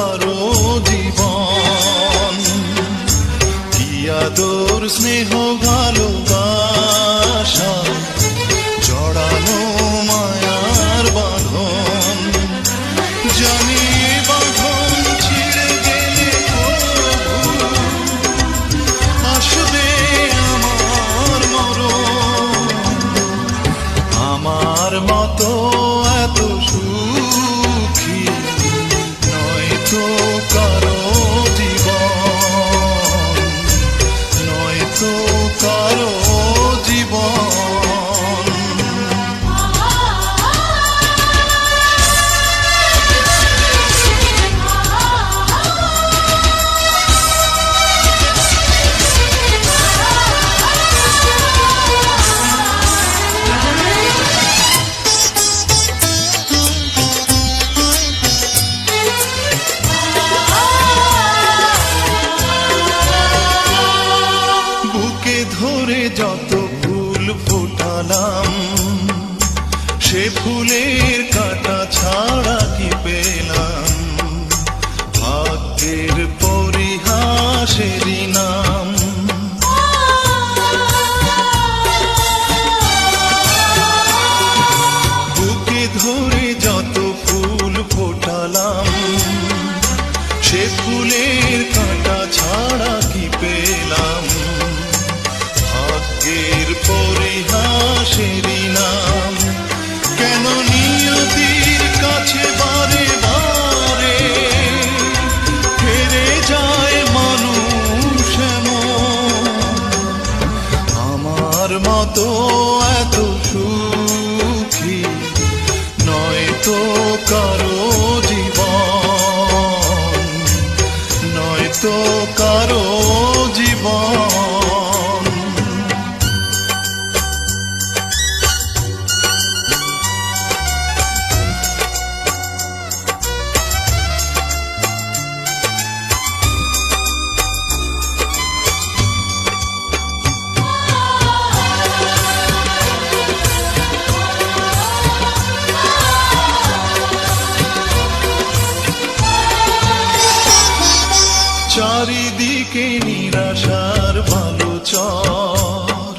কারো জীবন। কি আদর স্নেহ ভালোবাসা জড়ানো মায়ার বাঁধন। জানি বাঁধন ছিঁড়ে গেলে আসবে আমার মরণ। আমার মতো এত সুখী নয়তো কারো জীবন, নয়তো কারো জীবন। ধরে যত ফুল ফোটালাম সে ফুলের কাঁটা ছাড়া কি পেলাম? ভাগ্যের পরিহাসেরই নাম। বুকে ধরে যত ফুল ফোটালাম সে ফুলের কাঁটা ছাড়া কি পেলাম? ভাগ্যের পরিহাসেরই নাম। কেন নিয়তির কাছে বারে বারে হেরে যায় মানুষ এমন? আমার মতো এত সুখী নয়তো কারো জীবন, নয়তো কারো জীবন। চারিদিকে নিরাশার বালুচর,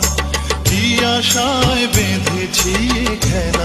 কি আশায় বেঁধেছি ঘেরা।